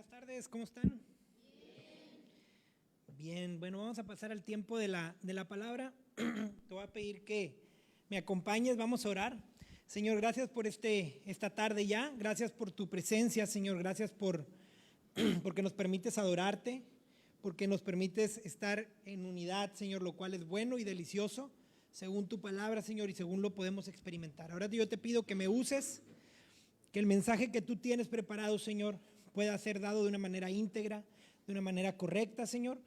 Buenas tardes, ¿cómo están? Bien, bueno, vamos a pasar al tiempo de la palabra. Te voy a pedir que me acompañes, vamos a orar. Señor, gracias por esta tarde ya, gracias por tu presencia, Señor, gracias porque nos permites adorarte, porque nos permites estar en unidad, Señor, lo cual es bueno y delicioso, según tu palabra, Señor, y según lo podemos experimentar. Ahora yo te pido que me uses, que el mensaje que tú tienes preparado, Señor, pueda ser dado de una manera íntegra, de una manera correcta, Señor,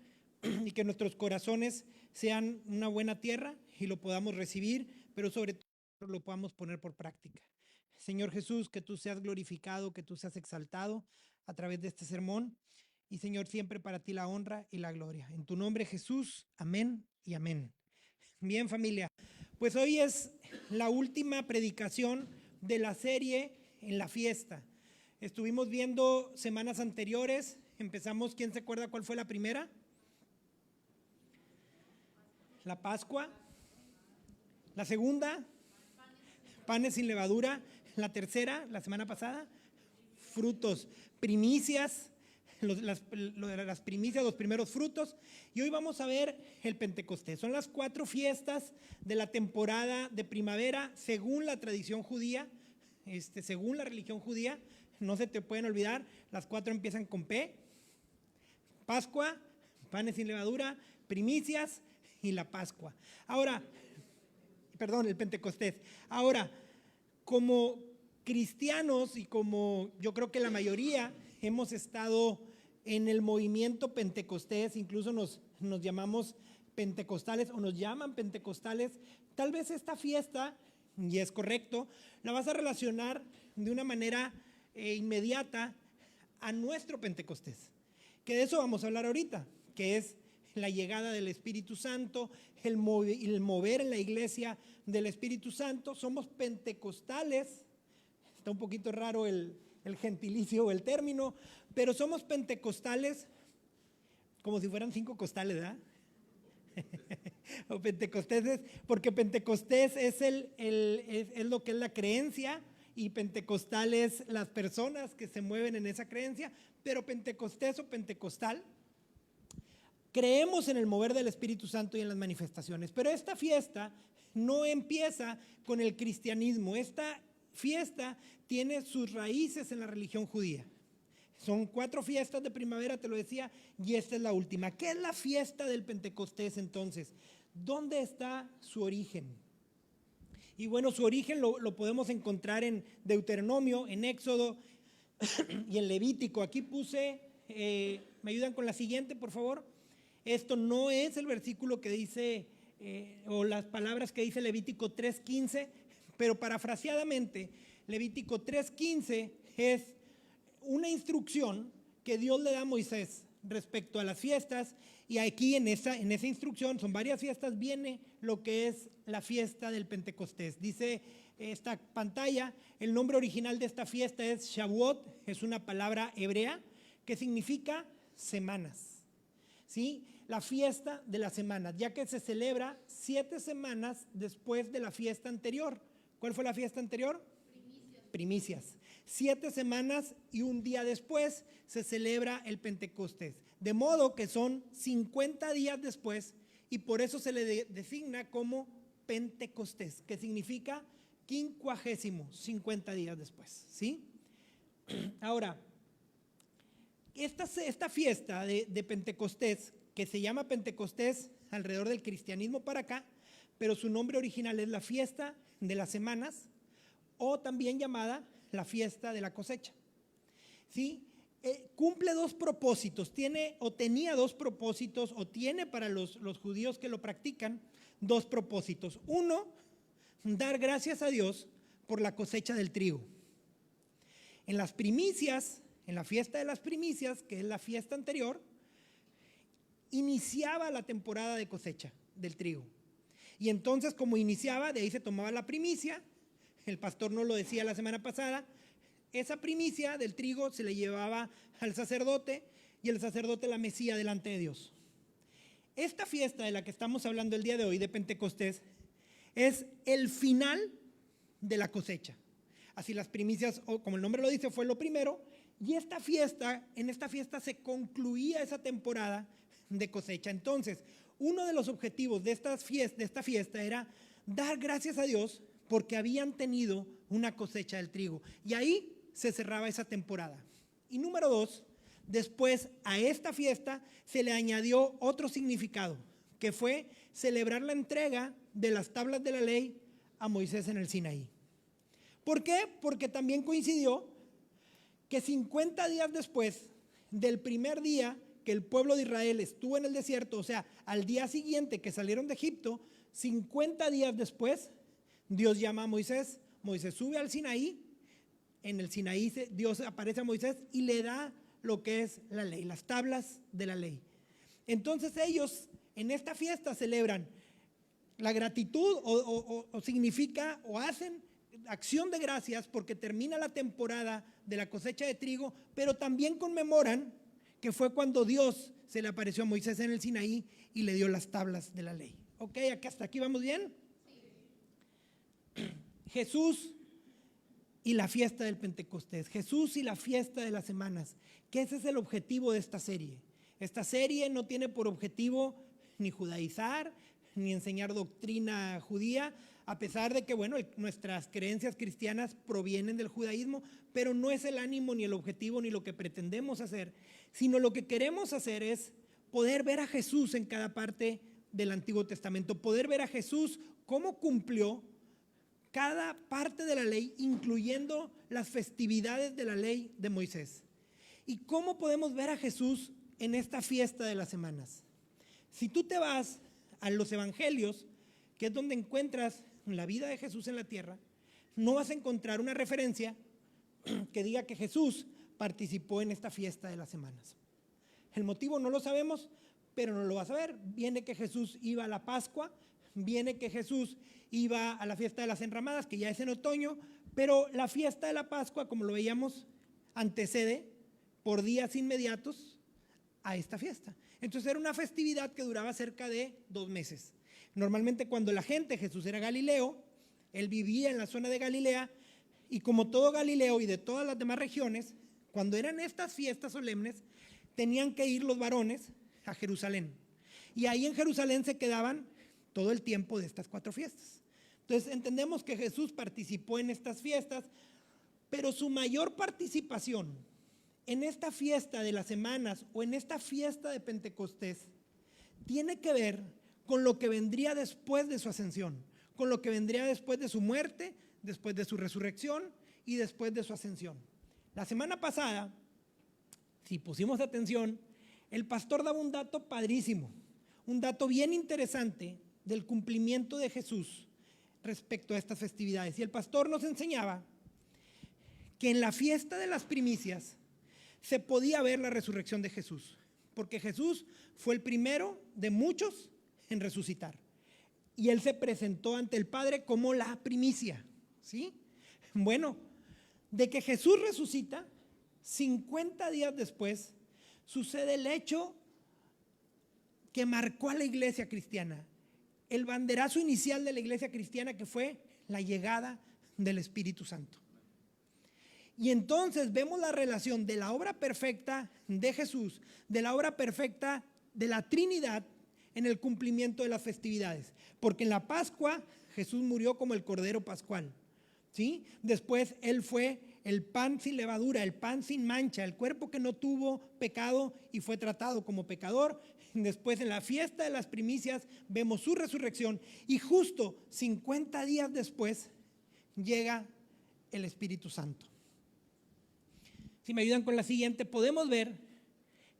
y que nuestros corazones sean una buena tierra y lo podamos recibir, pero sobre todo lo podamos poner por práctica. Señor Jesús, que tú seas glorificado, que tú seas exaltado a través de este sermón, y Señor, siempre para ti la honra y la gloria. En tu nombre, Jesús, amén y amén. Bien, familia, pues hoy es la última predicación de la serie En la Fiesta. Estuvimos viendo semanas anteriores, empezamos, ¿quién se acuerda cuál fue la primera? La Pascua. La segunda, panes sin levadura. La tercera, la semana pasada, frutos, primicias, las primicias, los primeros frutos. Y hoy vamos a ver el Pentecostés. Son las 4 fiestas de la temporada de primavera según la tradición judía, según la religión judía. No se te pueden olvidar, las 4 empiezan con P: Pascua, panes sin levadura, primicias y la Pascua. Ahora, el Pentecostés. Ahora, como cristianos y como yo creo que la mayoría hemos estado en el movimiento Pentecostés, incluso nos llamamos pentecostales o nos llaman pentecostales, tal vez esta fiesta, y es correcto, la vas a relacionar de una manera inmediata a nuestro Pentecostés, que de eso vamos a hablar ahorita, que es la llegada del Espíritu Santo, el mover en la iglesia del Espíritu Santo. Somos pentecostales, está un poquito raro el gentilicio o el término, pero somos pentecostales como si fueran 5 costales, ¿verdad? O pentecosteses, porque Pentecostés es lo que es la creencia, y pentecostal es las personas que se mueven en esa creencia, pero Pentecostés o pentecostal, creemos en el mover del Espíritu Santo y en las manifestaciones. Pero esta fiesta no empieza con el cristianismo. Esta fiesta tiene sus raíces en la religión judía. Son 4 fiestas de primavera, te lo decía, y esta es la última. ¿Qué es la fiesta del Pentecostés entonces? ¿Dónde está su origen? Y bueno, su origen lo podemos encontrar en Deuteronomio, en Éxodo y en Levítico. Aquí puse, ¿me ayudan con la siguiente, por favor? Esto no es el versículo que dice, o las palabras que dice Levítico 3:15, pero parafraseadamente, Levítico 3:15 es una instrucción que Dios le da a Moisés respecto a las fiestas, y aquí en esa instrucción, son varias fiestas, viene lo que es la fiesta del Pentecostés. Dice esta pantalla, el nombre original de esta fiesta es Shavuot, es una palabra hebrea que significa semanas. ¿Sí? La fiesta de las semanas, ya que se celebra 7 semanas después de la fiesta anterior. ¿Cuál fue la fiesta anterior? Primicias. 7 semanas y un día después se celebra el Pentecostés. De modo que son 50 días después, y por eso se le designa como Pentecostés, que significa 50, 50 días después. ¿Sí? Ahora, esta fiesta de Pentecostés, que se llama Pentecostés alrededor del cristianismo para acá, pero su nombre original es la fiesta de las semanas, o también llamada la fiesta de la cosecha. ¿Sí? Cumple 2 propósitos, tenía 2 propósitos, o tiene para los judíos que lo practican 2 propósitos. Uno, dar gracias a Dios por la cosecha del trigo. En las primicias, en la fiesta de las primicias, que es la fiesta anterior, iniciaba la temporada de cosecha del trigo. Y entonces, como iniciaba, de ahí se tomaba la primicia. El pastor nos lo decía la semana pasada, esa primicia del trigo se le llevaba al sacerdote, y el sacerdote la mecía delante de Dios. Esta fiesta de la que estamos hablando el día de hoy, de Pentecostés, es el final de la cosecha. Así, las primicias, como el nombre lo dice, fue lo primero, Y en esta fiesta se concluía esa temporada de cosecha. Entonces, uno de los objetivos de esta fiesta era dar gracias a Dios porque habían tenido una cosecha del trigo. Y ahí se cerraba esa temporada. Y número 2, después a esta fiesta se le añadió otro significado, que fue celebrar la entrega de las tablas de la ley a Moisés en el Sinaí. ¿Por qué? Porque también coincidió que 50 días después del primer día que el pueblo de Israel estuvo en el desierto, o sea, al día siguiente que salieron de Egipto, 50 días después, Dios llama a Moisés. Moisés sube al Sinaí. En el Sinaí Dios aparece a Moisés y le da lo que es la ley, las tablas de la ley. Entonces ellos en esta fiesta celebran la gratitud o significa o hacen acción de gracias porque termina la temporada de la cosecha de trigo, pero también conmemoran que fue cuando Dios se le apareció a Moisés en el Sinaí y le dio las tablas de la ley. ¿Ok? ¿Hasta aquí vamos bien? Sí. Jesús y la fiesta del Pentecostés, Jesús y la fiesta de las semanas, que ese es el objetivo de esta serie. Esta serie no tiene por objetivo ni judaizar, ni enseñar doctrina judía, a pesar de que, bueno, nuestras creencias cristianas provienen del judaísmo, pero no es el ánimo, ni el objetivo, ni lo que pretendemos hacer, sino lo que queremos hacer es poder ver a Jesús en cada parte del Antiguo Testamento, poder ver a Jesús cómo cumplió cada parte de la ley, incluyendo las festividades de la ley de Moisés. ¿Y cómo podemos ver a Jesús en esta fiesta de las semanas? Si tú te vas a los evangelios, que es donde encuentras la vida de Jesús en la tierra, no vas a encontrar una referencia que diga que Jesús participó en esta fiesta de las semanas. El motivo no lo sabemos, pero no lo vas a ver. Viene que Jesús iba a la Pascua, viene que Jesús iba a la fiesta de las enramadas, que ya es en otoño, pero la fiesta de la Pascua, como lo veíamos, antecede por días inmediatos a esta fiesta. Entonces era una festividad que duraba cerca de 2 meses. Normalmente cuando la gente, Jesús era Galileo, él vivía en la zona de Galilea, y como todo Galileo y de todas las demás regiones, cuando eran estas fiestas solemnes, tenían que ir los varones a Jerusalén. Y ahí en Jerusalén se quedaban todo el tiempo de estas 4 fiestas. Entonces entendemos que Jesús participó en estas fiestas, pero su mayor participación en esta fiesta de las semanas o en esta fiesta de Pentecostés tiene que ver con lo que vendría después de su ascensión, con lo que vendría después de su muerte, después de su resurrección y después de su ascensión. La semana pasada, si pusimos atención, el pastor daba un dato padrísimo, un dato bien interesante del cumplimiento de Jesús respecto a estas festividades. Y el pastor nos enseñaba que en la fiesta de las primicias se podía ver la resurrección de Jesús, porque Jesús fue el primero de muchos en resucitar. Y él se presentó ante el Padre como la primicia, ¿sí? Bueno, de que Jesús resucita, 50 días después, sucede el hecho que marcó a la iglesia cristiana, el banderazo inicial de la iglesia cristiana, que fue la llegada del Espíritu Santo. Y entonces vemos la relación de la obra perfecta de Jesús, de la obra perfecta de la Trinidad en el cumplimiento de las festividades. Porque en la Pascua Jesús murió como el Cordero Pascual, ¿sí? Después Él fue el pan sin levadura, el pan sin mancha, el cuerpo que no tuvo pecado y fue tratado como pecador. Después en la fiesta de las primicias vemos su resurrección y justo 50 días después llega el Espíritu Santo. Si me ayudan con la siguiente, podemos ver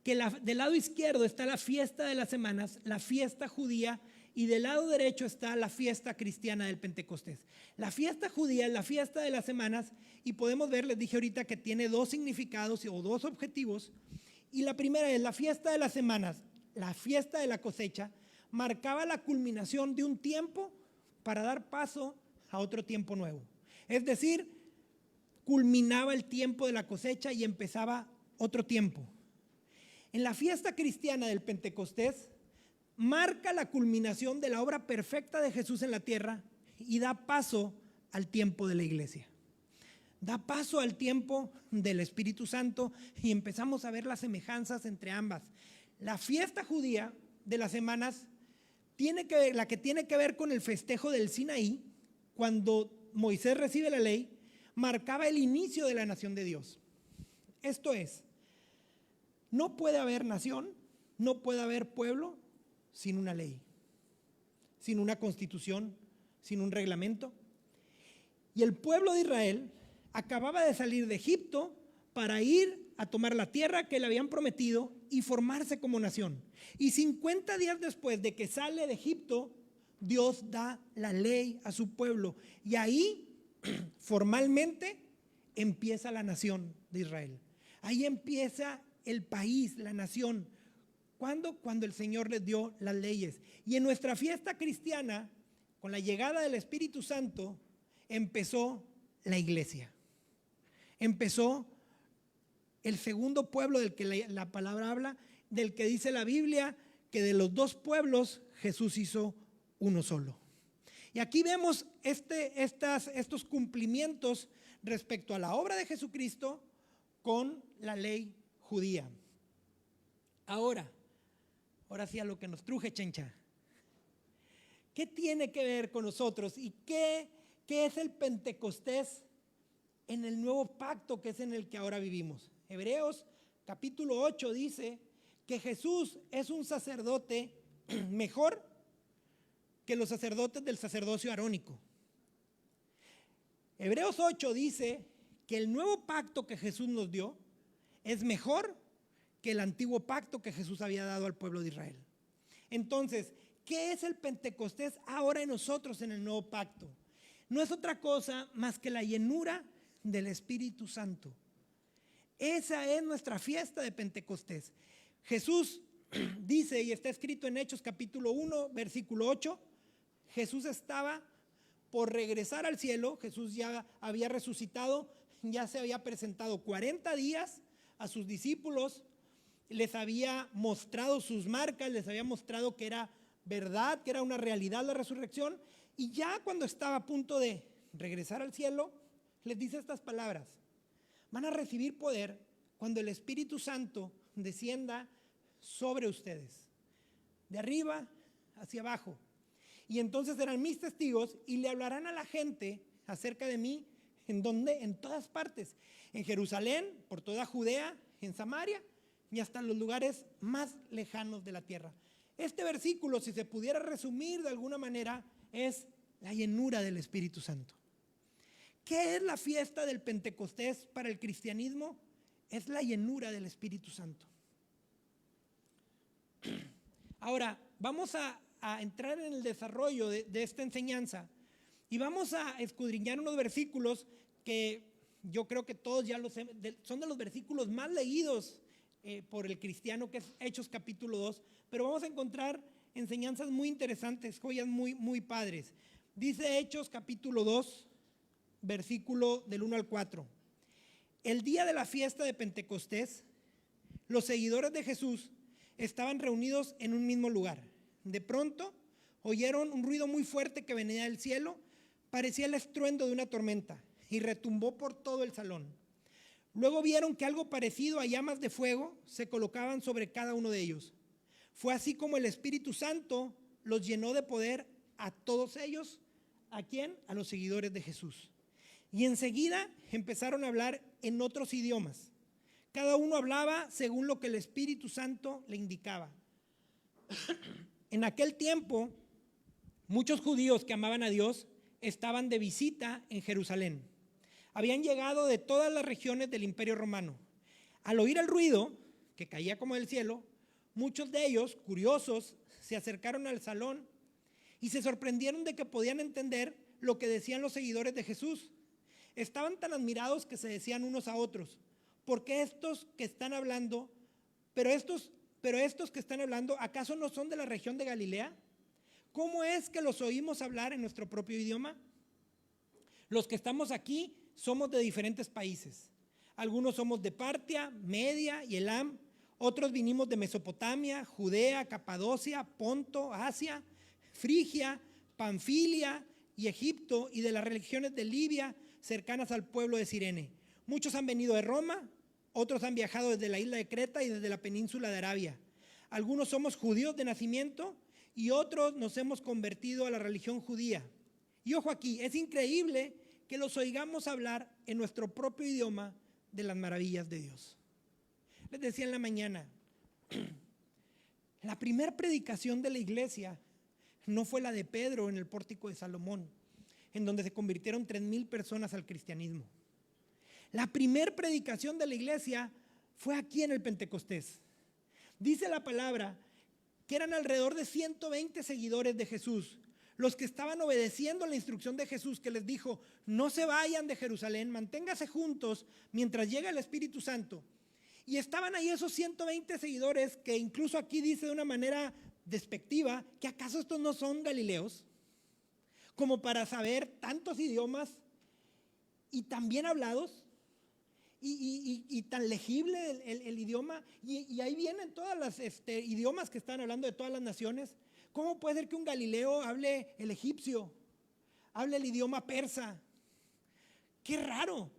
que del lado izquierdo está la fiesta de las semanas, la fiesta judía, y del lado derecho está la fiesta cristiana del Pentecostés. La fiesta judía es la fiesta de las semanas y podemos ver, les dije ahorita, que tiene 2 significados o 2 objetivos. Y la primera es la fiesta de las semanas, la fiesta de la cosecha, marcaba la culminación de un tiempo para dar paso a otro tiempo nuevo. Es decir, culminaba el tiempo de la cosecha y empezaba otro tiempo. En la fiesta cristiana del Pentecostés, marca la culminación de la obra perfecta de Jesús en la tierra y da paso al tiempo de la iglesia. da paso al tiempo del Espíritu Santo y empezamos a ver las semejanzas entre ambas. La fiesta judía de las semanas, la que tiene que ver con el festejo del Sinaí, cuando Moisés recibe la ley, marcaba el inicio de la nación de Dios. Esto es, no puede haber nación, no puede haber pueblo sin una ley, sin una constitución, sin un reglamento. Y el pueblo de Israel acababa de salir de Egipto para ir a tomar la tierra que le habían prometido y formarse como nación. Y 50 días después de que sale de Egipto, Dios da la ley a su pueblo. Y ahí, formalmente, empieza la nación de Israel. Ahí empieza el país, la nación. ¿Cuándo? Cuando el Señor les dio las leyes. Y en nuestra fiesta cristiana, con la llegada del Espíritu Santo, empezó la iglesia. Empezó el segundo pueblo del que la palabra habla, del que dice la Biblia que de los dos pueblos Jesús hizo uno solo. Y aquí vemos estos cumplimientos respecto a la obra de Jesucristo con la ley judía. Ahora sí a lo que nos truje, chencha. ¿Qué tiene que ver con nosotros y qué es el Pentecostés en el nuevo pacto que es en el que ahora vivimos? Hebreos capítulo 8 dice que Jesús es un sacerdote mejor que los sacerdotes del sacerdocio arónico. Hebreos 8 dice que el nuevo pacto que Jesús nos dio es mejor que el antiguo pacto que Jesús había dado al pueblo de Israel. Entonces, ¿qué es el Pentecostés ahora en nosotros en el nuevo pacto? No es otra cosa más que la llenura del Espíritu Santo. Esa es nuestra fiesta de Pentecostés. Jesús dice, y está escrito en Hechos capítulo 1, versículo 8, Jesús estaba por regresar al cielo. Jesús ya había resucitado, ya se había presentado 40 días a sus discípulos, les había mostrado sus marcas, les había mostrado que era verdad, que era una realidad la resurrección, y ya cuando estaba a punto de regresar al cielo, les dice estas palabras: van a recibir poder cuando el Espíritu Santo descienda sobre ustedes, de arriba hacia abajo. Y entonces serán mis testigos y le hablarán a la gente acerca de mí. ¿En dónde? En todas partes. En Jerusalén, por toda Judea, en Samaria y hasta los lugares más lejanos de la tierra. Este versículo, si se pudiera resumir de alguna manera, es la llenura del Espíritu Santo. ¿Qué es la fiesta del Pentecostés para el cristianismo? Es la llenura del Espíritu Santo. Ahora, vamos a entrar en el desarrollo de esta enseñanza y vamos a escudriñar unos versículos que yo creo que todos ya son de los versículos más leídos por el cristiano, que es Hechos capítulo 2, pero vamos a encontrar enseñanzas muy interesantes, joyas muy, muy padres. Dice Hechos capítulo 2, versículo del 1 al 4. El día de la fiesta de Pentecostés, los seguidores de Jesús estaban reunidos en un mismo lugar. De pronto oyeron un ruido muy fuerte que venía del cielo, parecía el estruendo de una tormenta, y retumbó por todo el salón. Luego vieron que algo parecido a llamas de fuego se colocaban sobre cada uno de ellos. Fue así como el Espíritu Santo los llenó de poder a todos ellos. ¿A quién? A los seguidores de Jesús. Y enseguida empezaron a hablar en otros idiomas. Cada uno hablaba según lo que el Espíritu Santo le indicaba. En aquel tiempo, muchos judíos que amaban a Dios estaban de visita en Jerusalén. Habían llegado de todas las regiones del Imperio Romano. Al oír el ruido, que caía como del cielo, muchos de ellos, curiosos, se acercaron al salón y se sorprendieron de que podían entender lo que decían los seguidores de Jesús. Estaban tan admirados que se decían unos a otros: ¿por qué estos que están hablando, pero estos que están hablando, acaso no son de la región de Galilea? ¿Cómo es que los oímos hablar en nuestro propio idioma? Los que estamos aquí somos de diferentes países. Algunos somos de Partia, Media y Elam. Otros vinimos de Mesopotamia, Judea, Capadocia, Ponto, Asia, Frigia, Panfilia y Egipto, y de las regiones de Libia, cercanas al pueblo de Cirene. Muchos han venido de Roma, otros han viajado desde la isla de Creta y desde la península de Arabia. Algunos somos judíos de nacimiento y otros nos hemos convertido a la religión judía. Y ojo aquí, es increíble que los oigamos hablar en nuestro propio idioma de las maravillas de Dios. Les decía en la mañana, la primera predicación de la iglesia no fue la de Pedro en el pórtico de Salomón, en donde se convirtieron 3,000 personas al cristianismo. La primera predicación de la iglesia fue aquí en el Pentecostés. Dice la palabra que eran alrededor de 120 seguidores de Jesús, los que estaban obedeciendo la instrucción de Jesús, que les dijo: no se vayan de Jerusalén, manténgase juntos mientras llega el Espíritu Santo. Y estaban ahí esos 120 seguidores, que incluso aquí dice de una manera despectiva, que acaso estos no son galileos, como para saber tantos idiomas y tan bien hablados y tan legible el idioma. Y ahí vienen todos los idiomas que están hablando de todas las naciones. ¿Cómo puede ser que un galileo hable el egipcio, hable el idioma persa? ¡Qué raro!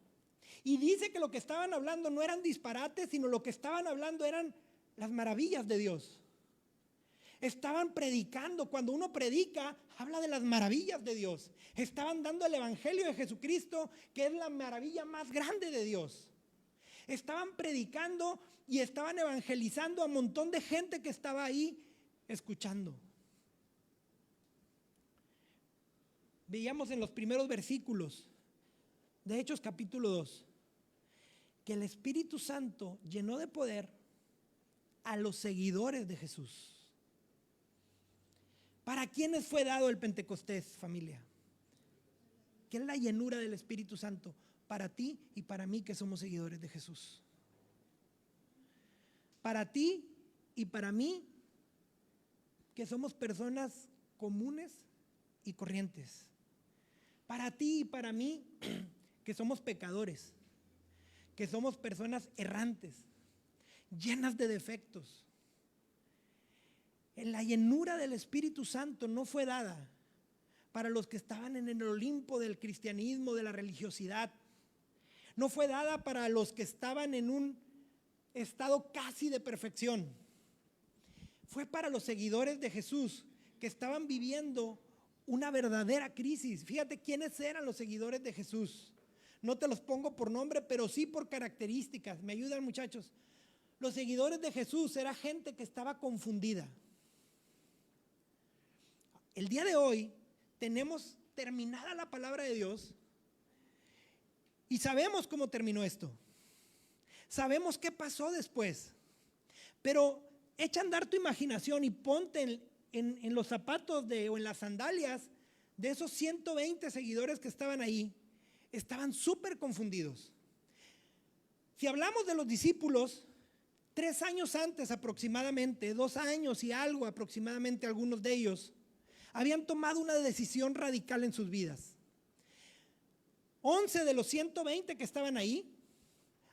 Y dice que lo que estaban hablando no eran disparates, sino lo que estaban hablando eran las maravillas de Dios. Estaban predicando. Cuando uno predica, habla de las maravillas de Dios. Estaban dando el evangelio de Jesucristo, que es la maravilla más grande de Dios. Estaban predicando y estaban evangelizando a un montón de gente que estaba ahí escuchando. Veíamos en los primeros versículos de Hechos capítulo 2 que el Espíritu Santo llenó de poder a los seguidores de Jesús. ¿Para quiénes fue dado el Pentecostés, familia? ¿Qué es la llenura del Espíritu Santo? Para ti y para mí, que somos seguidores de Jesús. Para ti y para mí, que somos personas comunes y corrientes. Para ti y para mí, que somos pecadores, que somos personas errantes, llenas de defectos. La llenura del Espíritu Santo no fue dada para los que estaban en el Olimpo del cristianismo, de la religiosidad. No fue dada para los que estaban en un estado casi de perfección. Fue para los seguidores de Jesús que estaban viviendo una verdadera crisis. Fíjate quiénes eran los seguidores de Jesús. No te los pongo por nombre, pero sí por características. ¿Me ayudan, muchachos? Los seguidores de Jesús era gente que estaba confundida. El día de hoy tenemos terminada la palabra de Dios y sabemos cómo terminó esto. Sabemos qué pasó después. Pero echa a andar tu imaginación y ponte en los zapatos o en las sandalias de esos 120 seguidores que estaban ahí. Estaban súper confundidos. Si hablamos de los discípulos, 3 años antes aproximadamente, 2 años y algo aproximadamente, algunos de ellos habían tomado una decisión radical en sus vidas. 11 de los 120 que estaban ahí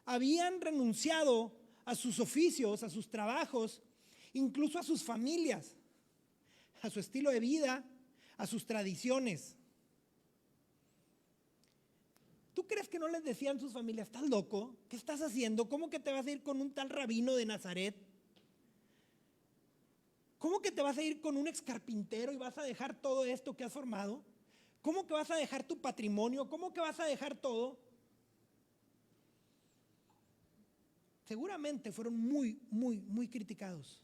habían renunciado a sus oficios, a sus trabajos, incluso a sus familias, a su estilo de vida, a sus tradiciones. ¿Tú crees que no les decían sus familias: estás loco? ¿Qué estás haciendo? ¿Cómo que te vas a ir con un tal rabino de Nazaret? ¿Cómo que te vas a ir con un ex carpintero y vas a dejar todo esto que has formado? ¿Cómo que vas a dejar tu patrimonio? ¿Cómo que vas a dejar todo? Seguramente fueron muy criticados.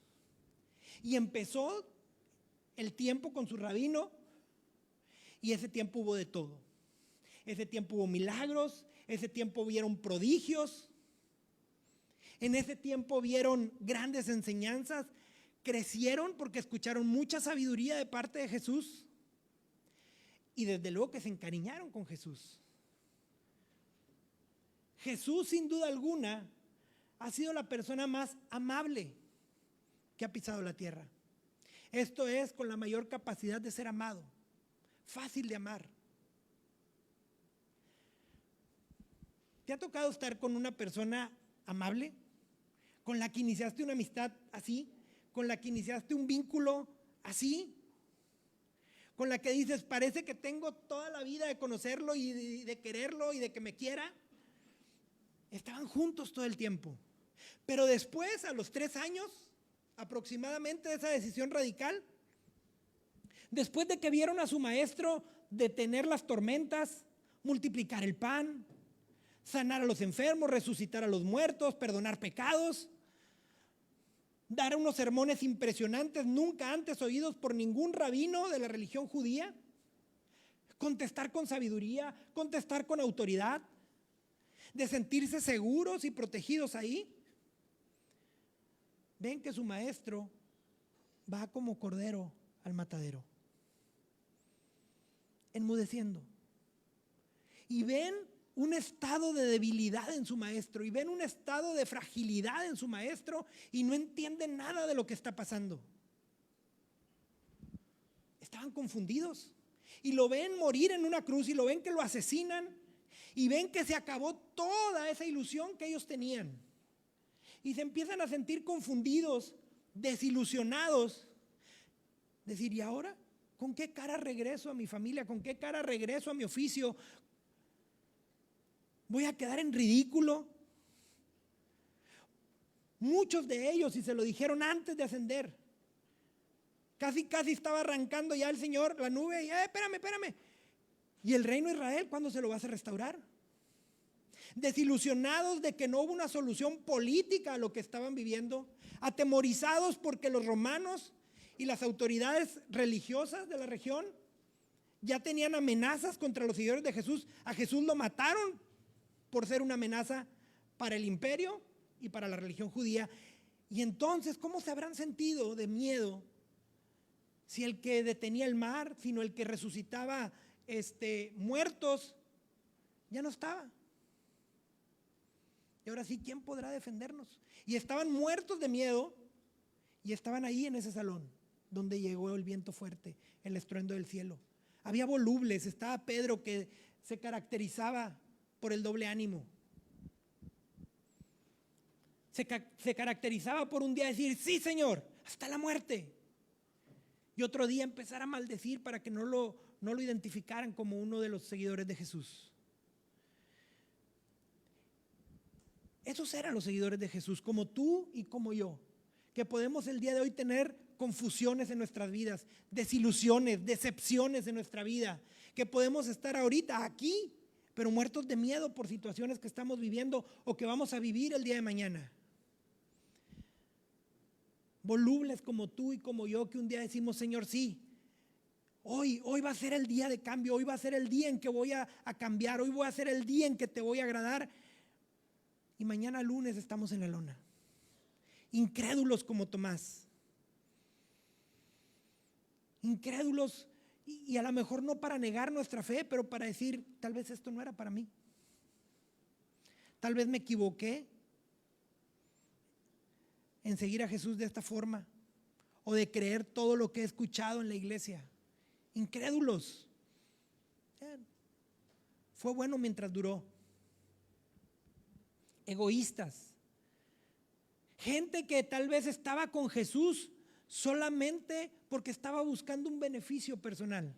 Y empezó el tiempo con su rabino, y ese tiempo hubo de todo. Ese tiempo hubo milagros, ese tiempo vieron prodigios, en ese tiempo vieron grandes enseñanzas, crecieron porque escucharon mucha sabiduría de parte de Jesús y desde luego que se encariñaron con Jesús. Jesús, sin duda alguna, ha sido la persona más amable que ha pisado la tierra. Esto es, con la mayor capacidad de ser amado, fácil de amar. ¿Te ha tocado estar con una persona amable? ¿Con la que iniciaste una amistad así? ¿Con la que iniciaste un vínculo así? con la que dices, parece que tengo toda la vida de conocerlo y de quererlo y de que me quiera. Estaban juntos todo el tiempo. Pero después, a los 3 años aproximadamente de esa decisión radical, después de que vieron a su maestro detener las tormentas, multiplicar el pan, sanar a los enfermos, resucitar a los muertos, perdonar pecados, dar unos sermones impresionantes nunca antes oídos por ningún rabino de la religión judía, contestar con sabiduría, contestar con autoridad, de sentirse seguros y protegidos ahí, ven que su maestro va como cordero al matadero, enmudeciendo. Y ven un estado de debilidad en su maestro, y ven un estado de fragilidad en su maestro, y no entienden nada de lo que está pasando. Estaban confundidos, y lo ven morir en una cruz, y lo ven que lo asesinan, y ven que se acabó toda esa ilusión que ellos tenían. Y se empiezan a sentir confundidos, desilusionados. Decir, ¿y ahora? ¿Con qué cara regreso a mi familia? ¿Con qué cara regreso a mi oficio? ¿Voy a quedar en ridículo? Muchos de ellos, y se lo dijeron antes de ascender, casi estaba arrancando ya el Señor la nube, y espérame. ¿Y el reino de Israel cuándo se lo vas a restaurar? Desilusionados de que no hubo una solución política a lo que estaban viviendo, atemorizados porque los romanos y las autoridades religiosas de la región ya tenían amenazas contra los seguidores de Jesús. A Jesús lo mataron por ser una amenaza para el imperio y para la religión judía. Y entonces, ¿cómo se habrán sentido de miedo si el que detenía el mar, sino el que resucitaba muertos, ya no estaba? Y ahora sí, ¿quién podrá defendernos? Y estaban muertos de miedo y estaban ahí en ese salón donde llegó el viento fuerte, el estruendo del cielo. Había volubles, estaba Pedro que se caracterizaba por el doble ánimo. Se caracterizaba por un día decir, sí Señor, hasta la muerte. Y otro día empezar a maldecir para que no lo identificaran como uno de los seguidores de Jesús. Esos eran los seguidores de Jesús, como tú y como yo, que podemos el día de hoy tener confusiones en nuestras vidas, desilusiones, decepciones en nuestra vida, que podemos estar ahorita aquí, pero muertos de miedo por situaciones que estamos viviendo o que vamos a vivir el día de mañana. Volubles como tú y como yo, que un día decimos, Señor, sí, hoy va a ser el día de cambio, hoy va a ser el día en que voy a cambiar, hoy va a ser el día en que te voy a agradar. Y mañana lunes estamos en la lona, incrédulos como Tomás, incrédulos y a lo mejor no para negar nuestra fe, pero para decir, tal vez esto no era para mí, tal vez me equivoqué en seguir a Jesús de esta forma o de creer todo lo que he escuchado en la iglesia. Incrédulos. Fue bueno mientras duró. Egoístas, gente que tal vez estaba con Jesús solamente porque estaba buscando un beneficio personal,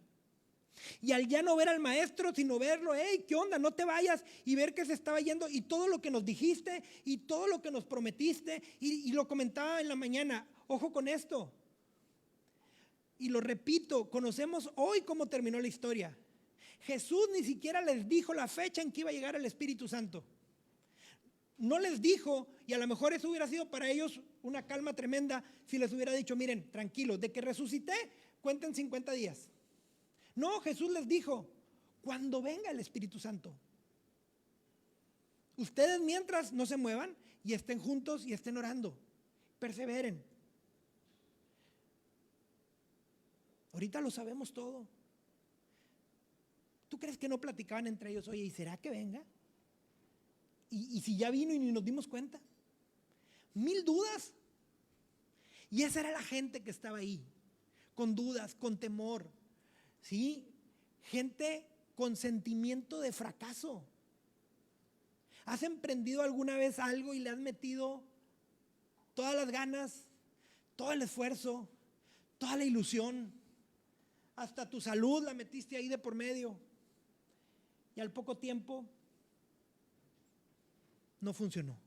y al ya no ver al maestro sino verlo, hey, ¿qué onda? No te vayas, y ver que se estaba yendo y todo lo que nos dijiste y todo lo que nos prometiste, y lo comentaba en la mañana, ojo con esto, y lo repito, conocemos hoy cómo terminó la historia. Jesús ni siquiera les dijo la fecha en que iba a llegar el Espíritu Santo. No les dijo, y a lo mejor eso hubiera sido para ellos una calma tremenda si les hubiera dicho, miren, tranquilos, de que resucité, cuenten 50 días. No, Jesús les dijo, cuando venga el Espíritu Santo. Ustedes mientras no se muevan y estén juntos y estén orando, perseveren. Ahorita lo sabemos todo. ¿Tú crees que no platicaban entre ellos, oye, ¿y será que venga? ¿Y si ya vino y ni nos dimos cuenta? 1000 dudas. Y esa era la gente que estaba ahí, con dudas, con temor, ¿sí? Gente con sentimiento de fracaso. ¿Has emprendido alguna vez algo y le has metido todas las ganas, todo el esfuerzo, toda la ilusión? hasta tu salud la metiste ahí de por medio. Y al poco tiempo no funcionó.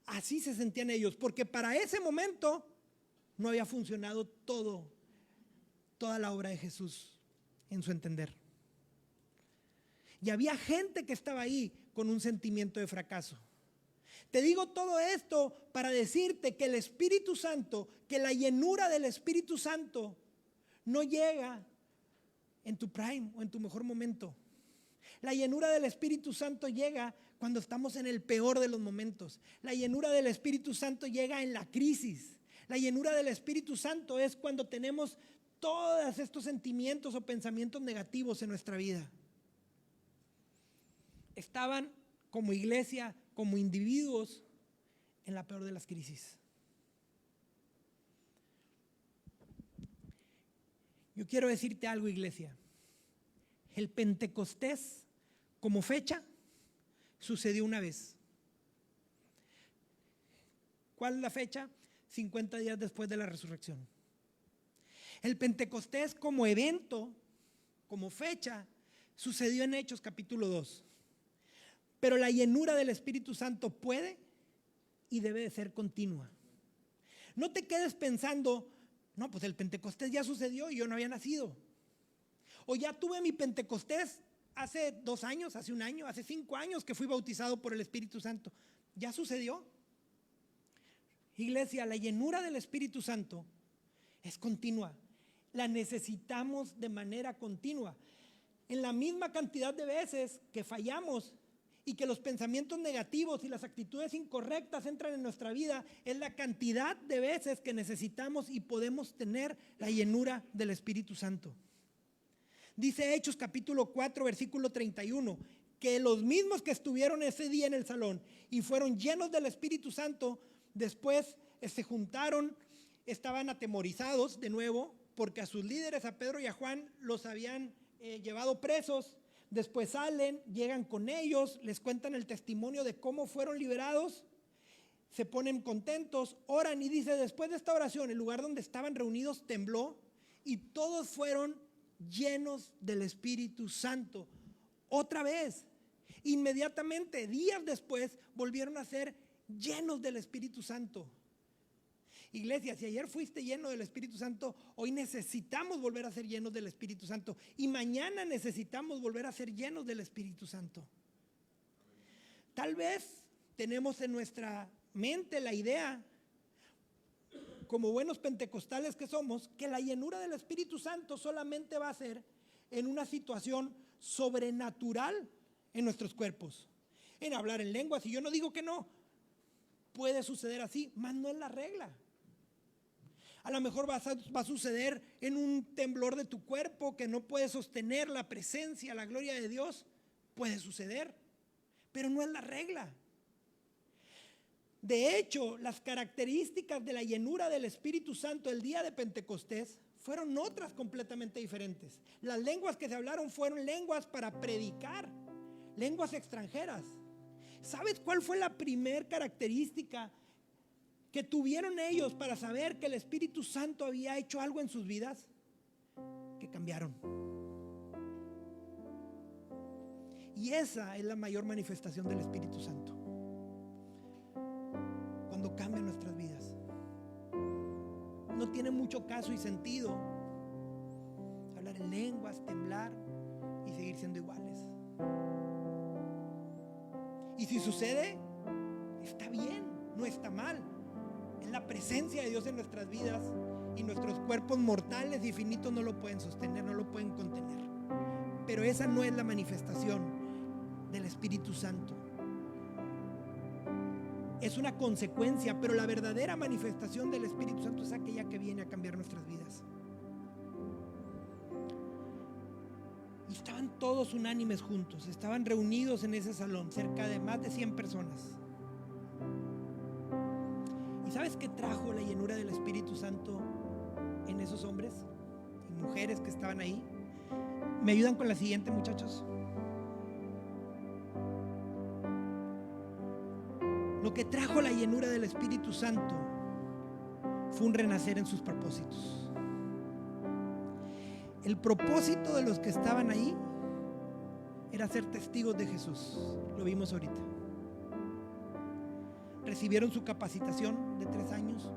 Así se sentían ellos, porque para ese momento no había funcionado toda la obra de Jesús en su entender. Y había gente que estaba ahí con un sentimiento de fracaso. Te digo todo esto para decirte que el Espíritu Santo, que la llenura del Espíritu Santo no llega en tu prime o en tu mejor momento. La llenura del Espíritu Santo llega cuando estamos en el peor de los momentos. La llenura del Espíritu Santo llega en la crisis. La llenura del Espíritu Santo es cuando tenemos todos estos sentimientos o pensamientos negativos en nuestra vida. Estaban como iglesia, como individuos, en la peor de las crisis. Yo quiero decirte algo, iglesia. El Pentecostés, como fecha, sucedió una vez. ¿Cuál es la fecha? 50 días después de la resurrección. El Pentecostés como evento, como fecha, sucedió en Hechos capítulo 2. Pero la llenura del Espíritu Santo puede y debe de ser continua. No te quedes pensando, no, pues el Pentecostés ya sucedió y yo no había nacido. O ya tuve mi Pentecostés hace 2 años, hace 1 año, hace 5 años que fui bautizado por el Espíritu Santo. ¿Ya sucedió? Iglesia, la llenura del Espíritu Santo es continua. La necesitamos de manera continua. En la misma cantidad de veces que fallamos y que los pensamientos negativos y las actitudes incorrectas entran en nuestra vida, es la cantidad de veces que necesitamos y podemos tener la llenura del Espíritu Santo. Dice Hechos capítulo 4, versículo 31, que los mismos que estuvieron ese día en el salón y fueron llenos del Espíritu Santo, después se juntaron, estaban atemorizados de nuevo, porque a sus líderes, a Pedro y a Juan, los habían llevado presos. Después salen, llegan con ellos, les cuentan el testimonio de cómo fueron liberados, se ponen contentos, oran y dice, después de esta oración, el lugar donde estaban reunidos tembló y todos fueron llenos del Espíritu Santo. Otra vez, inmediatamente, días después, volvieron a ser llenos del Espíritu Santo. Iglesia, si ayer fuiste lleno del Espíritu Santo, hoy necesitamos volver a ser llenos del Espíritu Santo. Y mañana necesitamos volver a ser llenos del Espíritu Santo. Tal vez tenemos en nuestra mente la idea, como buenos pentecostales que somos, que la llenura del Espíritu Santo solamente va a ser en una situación sobrenatural en nuestros cuerpos. En hablar en lenguas, y yo no digo que no. Puede suceder así, mas no es la regla. A lo mejor va a suceder en un temblor de tu cuerpo que no puedes sostener la presencia, la gloria de Dios. Puede suceder, pero no es la regla. De hecho, las características de la llenura del Espíritu Santo el día de Pentecostés fueron otras completamente diferentes. Las lenguas que se hablaron fueron lenguas para predicar, lenguas extranjeras. ¿Sabes cuál fue la primer característica que tuvieron ellos para saber que el Espíritu Santo había hecho algo en sus vidas? Que cambiaron. Y esa es la mayor manifestación del Espíritu Santo. Cuando cambian nuestras vidas. No tiene mucho caso y sentido hablar en lenguas, temblar y seguir siendo iguales. Y si sucede, está bien, no está mal. Es la presencia de Dios en nuestras vidas y nuestros cuerpos mortales y finitos no lo pueden sostener, no lo pueden contener. Pero esa no es la manifestación del Espíritu Santo. Es una consecuencia, pero la verdadera manifestación del Espíritu Santo es aquella que viene a cambiar nuestras vidas. Y estaban todos unánimes juntos, estaban reunidos en ese salón, cerca de más de 100 personas. ¿Y sabes qué trajo la llenura del Espíritu Santo en esos hombres y mujeres que estaban ahí? ¿Me ayudan con la siguiente, muchachos? Lo que trajo la llenura del Espíritu Santo fue un renacer en sus propósitos. el propósito de los que estaban ahí era ser testigos de Jesús. Lo vimos ahorita. Recibieron su capacitación de 3 años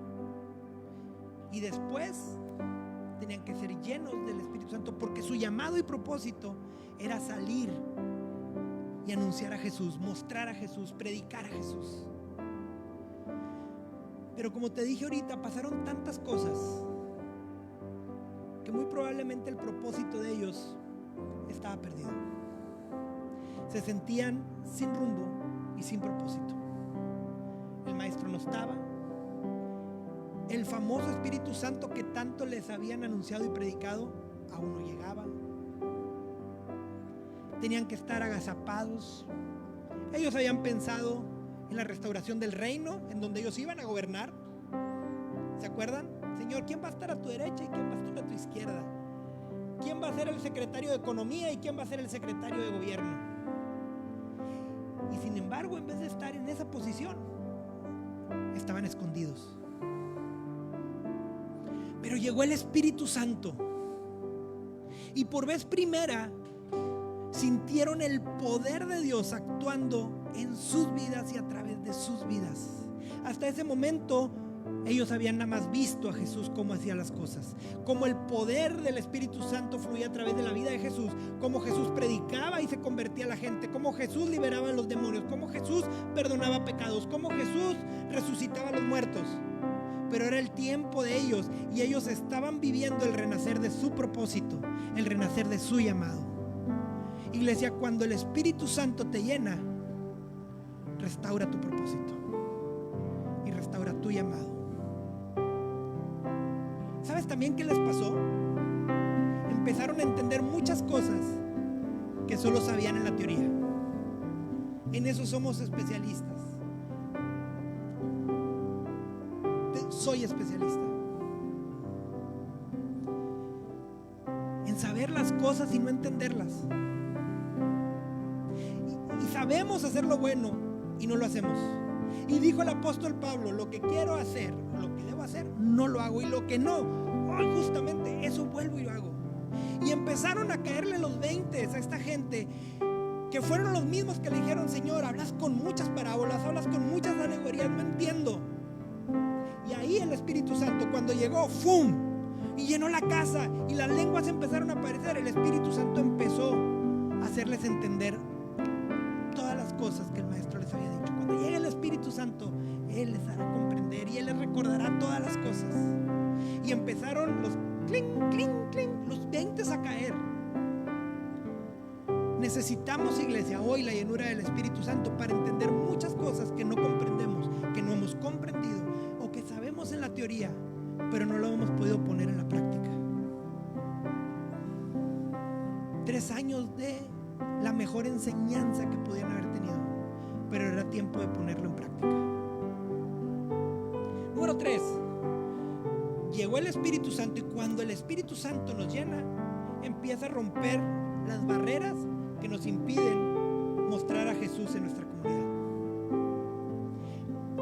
y después tenían que ser llenos del Espíritu Santo, porque su llamado y propósito era salir y anunciar a Jesús, mostrar a Jesús, predicar a Jesús. Pero como te dije ahorita, pasaron tantas cosas que muy probablemente el propósito de ellos estaba perdido. Se sentían sin rumbo y sin propósito. El maestro no estaba. El famoso Espíritu Santo que tanto les habían anunciado y predicado aún no llegaba. Tenían que estar agazapados. Ellos habían pensado en la restauración del reino, en donde ellos iban a gobernar. ¿Se acuerdan? Señor, ¿quién va a estar a tu derecha y quién va a estar a tu izquierda? ¿Quién va a ser el secretario de Economía y quién va a ser el secretario de Gobierno? Y sin embargo, en vez de estar en esa posición, estaban escondidos. Pero llegó el Espíritu Santo y por vez primera sintieron el poder de Dios actuando en sus vidas y a través de sus vidas. Hasta ese momento ellos habían nada más visto a Jesús cómo hacía las cosas, cómo el poder del Espíritu Santo fluía a través de la vida de Jesús, cómo Jesús predicaba y se convertía a la gente, cómo Jesús liberaba a los demonios, cómo Jesús perdonaba pecados, cómo Jesús resucitaba a los muertos. Pero era el tiempo de ellos y ellos estaban viviendo el renacer de su propósito, el renacer de su llamado. Iglesia, cuando el Espíritu Santo te llena, restaura tu propósito y restaura tu llamado. ¿Sabes también qué les pasó? Empezaron a entender muchas cosas que solo sabían en la teoría. En eso somos especialistas. Soy especialista en saber las cosas y no entenderlas. Y sabemos hacer lo bueno y no lo hacemos. Y dijo el apóstol Pablo: lo que quiero hacer, lo que debo hacer, no lo hago, y lo que no, justamente eso vuelvo y lo hago. Y empezaron a caerle los 20 a esta gente, que fueron los mismos que le dijeron: Señor, hablas con muchas parábolas, hablas con muchas alegorías, no entiendo. Y ahí el Espíritu Santo, cuando llegó, ¡fum!, y llenó la casa y las lenguas empezaron a aparecer. El Espíritu Santo empezó a hacerles entender todas las cosas que el maestro les había dicho. Cuando llegue el Espíritu Santo, Él les hará comprender y Él les recordará todas las cosas. Y empezaron los clink, clink, clink, los 20 a caer. Necesitamos, iglesia, hoy la llenura del Espíritu Santo para entender muchas cosas que no comprendemos, que no hemos comprendido o que sabemos en la teoría, pero no lo hemos podido poner en la práctica. 3 años de la mejor enseñanza que podían haber tenido, pero era tiempo de ponerlo en práctica. Número 3, llegó el Espíritu Santo, y cuando el Espíritu Santo nos llena, empieza a romper las barreras que nos impiden mostrar a Jesús en nuestra comunidad.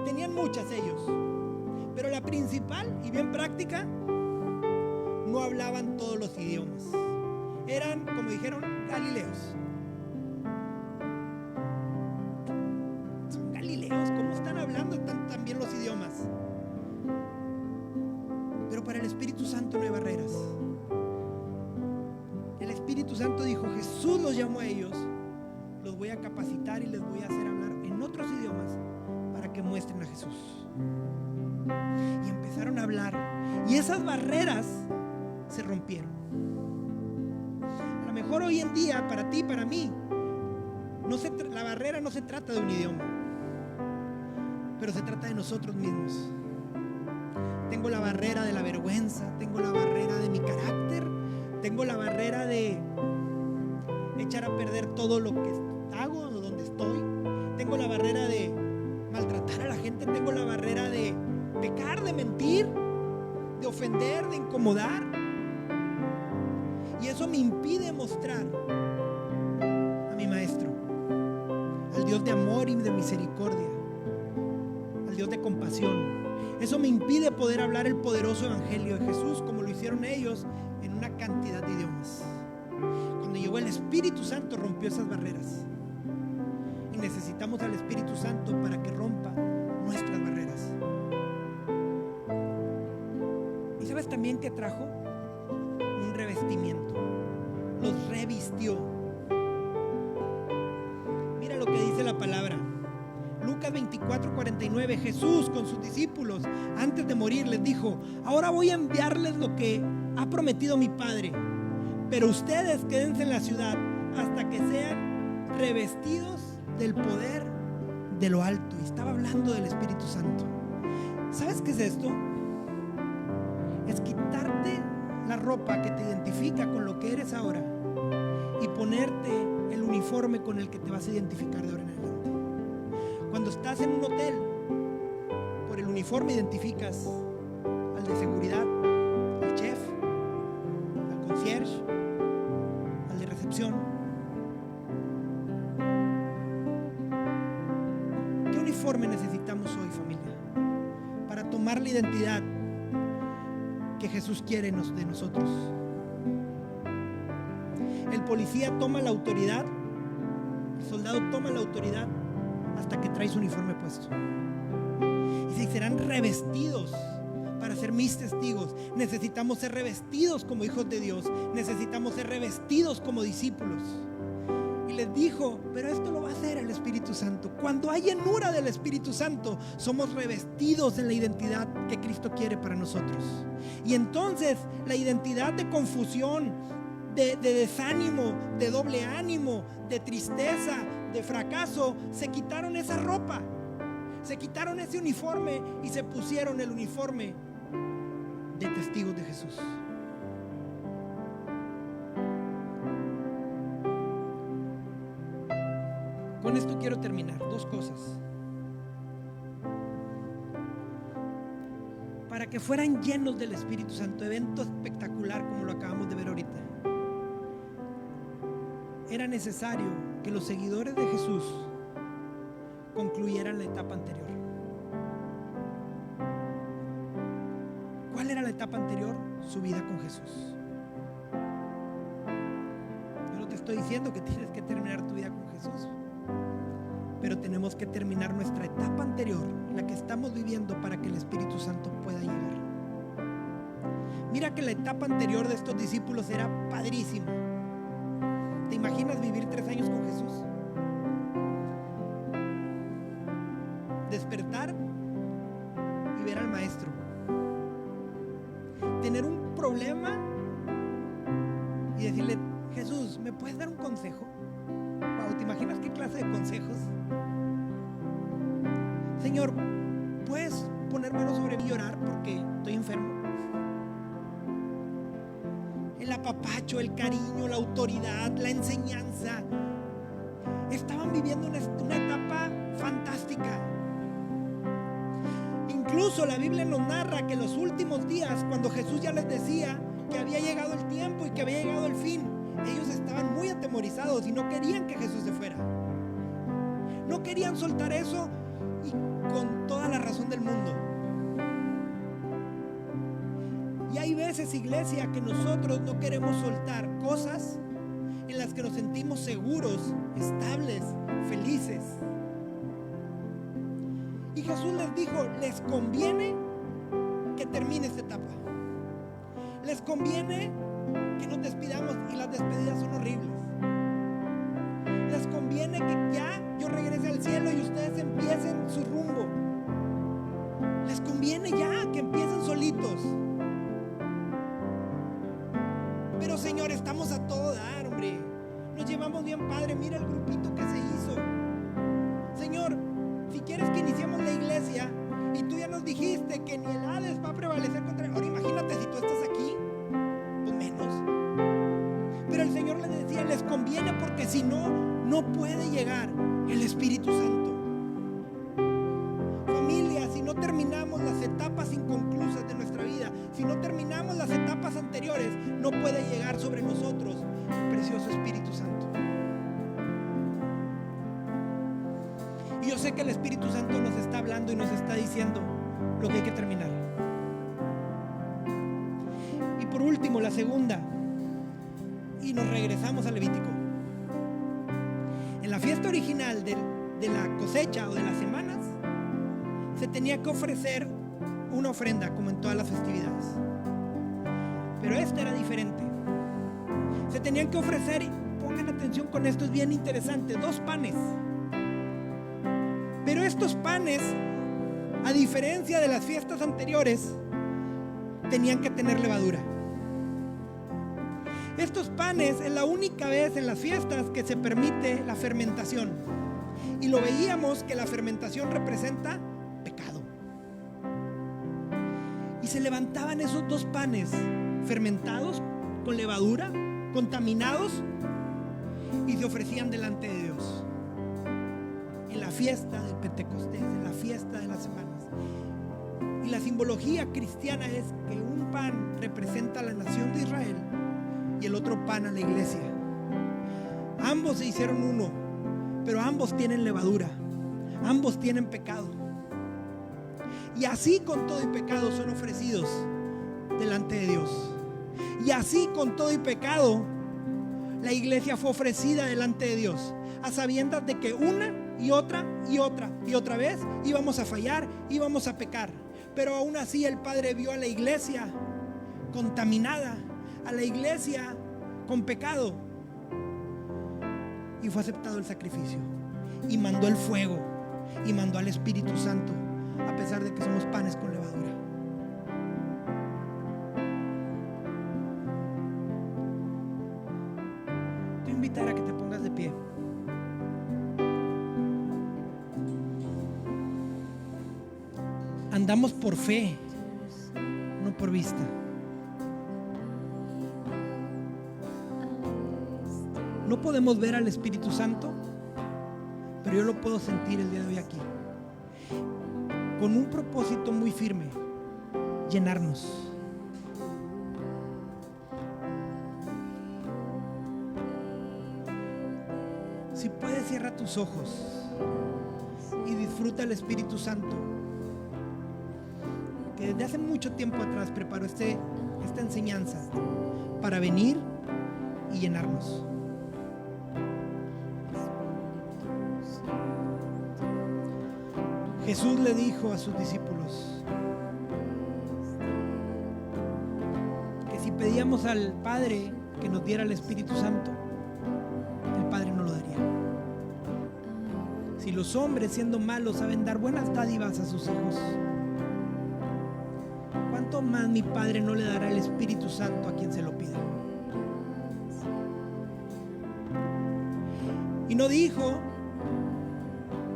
Tenían muchas ellos, pero la principal y bien práctica, no hablaban todos los idiomas. Eran, como dijeron, galileos. Son galileos, ¿cómo están hablando tan bien los idiomas? Pero para el Espíritu Santo no hay barreras. El Espíritu Santo dijo: Jesús los llamó a ellos, los voy a capacitar y les voy a hacer hablar en otros idiomas para que muestren a Jesús. Y empezaron a hablar, y esas barreras se rompieron. A lo mejor hoy en día, para ti, para mí, la barrera no se trata de un idioma, pero se trata de nosotros mismos. Tengo la barrera de la vergüenza, tengo la barrera de mi carácter, tengo la barrera de echar a perder todo lo que hago o donde estoy, tengo la barrera de maltratar a la gente, tengo la barrera de pecar, de mentir, de ofender, de incomodar. Y eso me impide mostrar a mi maestro, al Dios de amor y de misericordia, al Dios de compasión. Eso me impide poder hablar el poderoso evangelio de Jesús, como lo hicieron ellos en una cantidad de idiomas. Cuando llegó el Espíritu Santo, rompió esas barreras. Y necesitamos al Espíritu Santo para que rompa nuestras barreras. ¿Y sabes también qué trajo? Un revestimiento. Los revistió. Mira lo que dice la palabra. Lucas 24:49. Jesús con sus discípulos antes de morir les dijo: ahora voy a enviarles lo que ha prometido mi Padre, pero ustedes quédense en la ciudad hasta que sean revestidos del poder de lo alto. Y estaba hablando del Espíritu Santo. ¿Sabes qué es esto? Es quitarte la ropa que te identifica con lo que eres ahora y ponerte el uniforme con el que te vas a identificar de ahora en adelante. Cuando estás en un hotel, por el uniforme identificas al de seguridad, al chef, al concierge, al de recepción. ¿Qué uniforme necesitamos hoy, familia, para tomar la identidad que Jesús quiere de nosotros? El policía toma la autoridad, el soldado toma la autoridad hasta que trae su uniforme puesto. Y si serán revestidos para ser mis testigos. Necesitamos ser revestidos como hijos de Dios. Necesitamos ser revestidos como discípulos. Y les dijo: pero esto lo va a hacer el Espíritu Santo. Cuando hay llenura del Espíritu Santo, somos revestidos en la identidad que Cristo quiere para nosotros. Y entonces la identidad de confusión, de desánimo, de doble ánimo, de tristeza, de fracaso, se quitaron esa ropa, se quitaron ese uniforme y se pusieron el uniforme de testigos de Jesús. Con esto quiero terminar. Dos cosas. Para que fueran llenos del Espíritu Santo, evento espectacular como lo acabamos de ver ahorita, era necesario que los seguidores de Jesús concluyeran la etapa anterior. ¿Cuál era la etapa anterior? Su vida con Jesús. Yo no te estoy diciendo que tienes que terminar tu vida con Jesús, pero tenemos que terminar nuestra etapa anterior, la que estamos viviendo, para que el Espíritu Santo pueda llegar. Mira que la etapa anterior de estos discípulos era padrísima. ¿Te imaginas vivir 3 años con Jesús? Despertar y ver al Maestro. Tener un problema y decirle: Jesús, ¿me puedes dar un consejo? Wow, ¿te imaginas qué clase de consejos? Señor, ¿puedes poner manos sobre mí y orar porque estoy enfermo? El apapacho, el cariño, la autoridad, la enseñanza. Estaban viviendo una etapa fantástica. Incluso la Biblia nos narra que en los últimos días, cuando Jesús ya les decía que había llegado el tiempo y que había llegado el fin, ellos estaban muy atemorizados y no querían que Jesús se fuera. No querían soltar eso, y con toda la razón del mundo. Y hay veces, iglesia, que nosotros no queremos soltar cosas en las que nos sentimos seguros, estables, felices. Y Jesús les dijo: les conviene que termine esta etapa. Les conviene que nos despidamos, y las despedidas son horribles. Les conviene que ya yo regrese al cielo y ustedes empiecen su rumbo. Les conviene ya que empiecen solitos. Pero Señor, estamos a todo dar, hombre. Nos llevamos bien padre. Mira el grupito que se hizo. Señor, si quieres que iniciemos la iglesia y tú ya nos dijiste que ni el Hades va a prevalecer contra él. Ahora imagínate si tú estás aquí, pues menos. Pero el Señor les decía: les conviene, porque si no, no puede llegar el Espíritu Santo. Familia, si no terminamos las etapas inconclusas de nuestra vida, si no terminamos las etapas anteriores, no puede llegar sobre nosotros el precioso Espíritu Santo. Y yo sé que el Espíritu Santo nos está hablando y nos está diciendo lo que hay que terminar. Y por último, la segunda. Y nos regresamos a Levítico. En la fiesta original de la cosecha o de las semanas, se tenía que ofrecer una ofrenda como en todas las festividades. Pero esta era diferente. Se tenían que ofrecer, y pongan atención con esto, es bien interesante, 2 panes. Pero estos panes, a diferencia de las fiestas anteriores, tenían que tener levadura. Estos panes es la única vez en las fiestas que se permite la fermentación. Y lo veíamos que la fermentación representa pecado. Y se levantaban esos 2 panes fermentados con levadura, contaminados, y se ofrecían delante de Dios. En la fiesta del Pentecostés, en la fiesta de las semanas. Y la simbología cristiana es que un pan representa a la nación de Israel y el otro pan a la iglesia. Ambos se hicieron uno, pero ambos tienen levadura, ambos tienen pecado. Y así con todo y pecado son ofrecidos delante de Dios. Y así con todo y pecado la iglesia fue ofrecida delante de Dios, a sabiendas de que una y otra y otra y otra vez íbamos a fallar, íbamos a pecar. Pero aún así el Padre vio a la iglesia contaminada, a la iglesia con pecado, y fue aceptado el sacrificio, y mandó el fuego, y mandó al Espíritu Santo, a pesar de que somos panes con levadura. Te invitaré a que te pongas de pie. Andamos por fe, no por vista. No podemos ver al Espíritu Santo, pero yo lo puedo sentir el día de hoy aquí, con un propósito muy firme: llenarnos. Si puedes, cierra tus ojos y disfruta el Espíritu Santo, que desde hace mucho tiempo atrás preparó esta enseñanza para venir y llenarnos. Jesús le dijo a sus discípulos que si pedíamos al Padre que nos diera el Espíritu Santo, el Padre no lo daría. Si los hombres, siendo malos, saben dar buenas dádivas a sus hijos, ¿cuánto más mi Padre no le dará el Espíritu Santo a quien se lo pida? Y no dijo: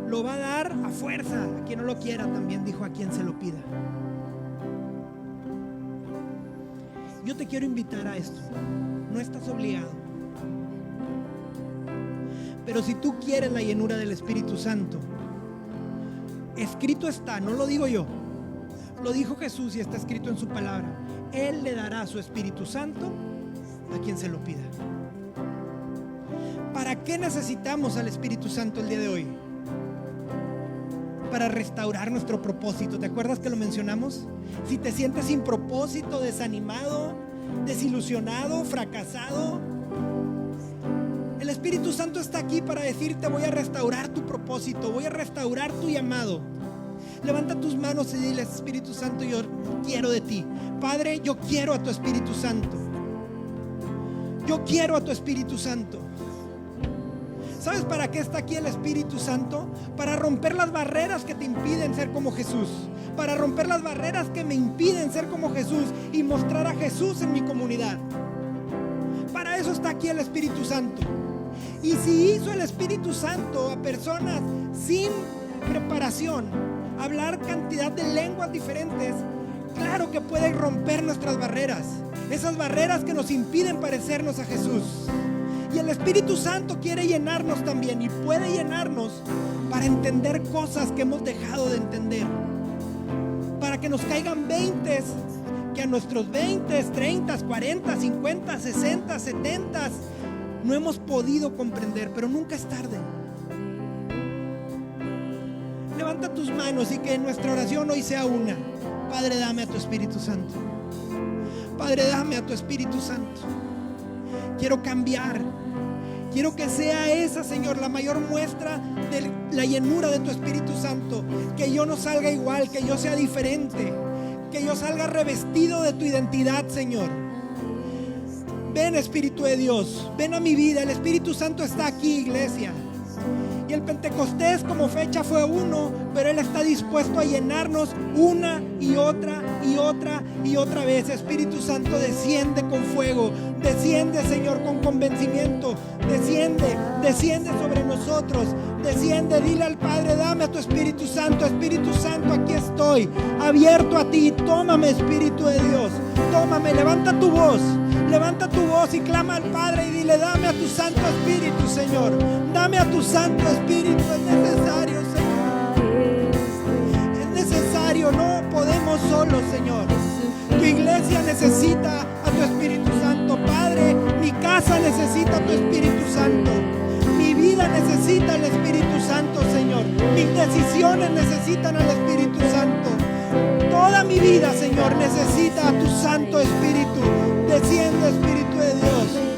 lo va a dar a fuerza a quien no lo quiera, también dijo: a quien se lo pida. Yo te quiero invitar a esto. No estás obligado, pero si tú quieres la llenura del Espíritu Santo, escrito está, no lo digo yo, lo dijo Jesús y está escrito en su palabra: Él le dará su Espíritu Santo a quien se lo pida. ¿Para qué necesitamos al Espíritu Santo el día de hoy? Para restaurar nuestro propósito. ¿Te acuerdas que lo mencionamos? Si te sientes sin propósito, desanimado, desilusionado, fracasado, el Espíritu Santo está aquí para decirte: voy a restaurar tu propósito, voy a restaurar tu llamado. Levanta tus manos y dile: Espíritu Santo, yo quiero de ti. Padre, yo quiero a tu Espíritu Santo. Yo quiero a tu Espíritu Santo. ¿Sabes para qué está aquí el Espíritu Santo? Para romper las barreras que te impiden ser como Jesús. Para romper las barreras que me impiden ser como Jesús y mostrar a Jesús en mi comunidad. Para eso está aquí el Espíritu Santo. Y si hizo el Espíritu Santo a personas sin preparación hablar cantidad de lenguas diferentes, claro que puede romper nuestras barreras. Esas barreras que nos impiden parecernos a Jesús. Y el Espíritu Santo quiere llenarnos también, y puede llenarnos para entender cosas que hemos dejado de entender, para que nos caigan 20 que a nuestros 20, 30, 40, 50, 60, 70 no hemos podido comprender, pero nunca es tarde. Levanta tus manos y que nuestra oración hoy sea una: Padre, dame a tu Espíritu Santo. Padre, dame a tu Espíritu Santo. Quiero cambiar. Quiero que sea esa, Señor, la mayor muestra de la llenura de tu Espíritu Santo. Que yo no salga igual, que yo sea diferente, que yo salga revestido de tu identidad, Señor. Ven, Espíritu de Dios, ven a mi vida. El Espíritu Santo está aquí, iglesia. Y el Pentecostés como fecha fue uno, pero Él está dispuesto a llenarnos una y otra y otra y otra vez. Espíritu Santo, desciende con fuego, desciende, Señor, con convencimiento, desciende sobre nosotros, desciende. Dile al Padre, dame a tu Espíritu Santo. Espíritu Santo, aquí estoy, abierto a ti. Tómame, Espíritu de Dios, tómame. Levanta tu voz y clama al Padre y dile, dame a tu Santo Espíritu, Señor. Dame a tu Santo Espíritu. Es necesario, Señor. Es necesario, no podemos solos, Señor. Tu iglesia necesita a tu Espíritu Santo. Padre, mi casa necesita a tu Espíritu Santo. Mi vida necesita al Espíritu Santo, Señor. Mis decisiones necesitan al Espíritu Santo. Toda mi vida, Señor, necesita a tu Santo Espíritu. Desciende, Espíritu de Dios.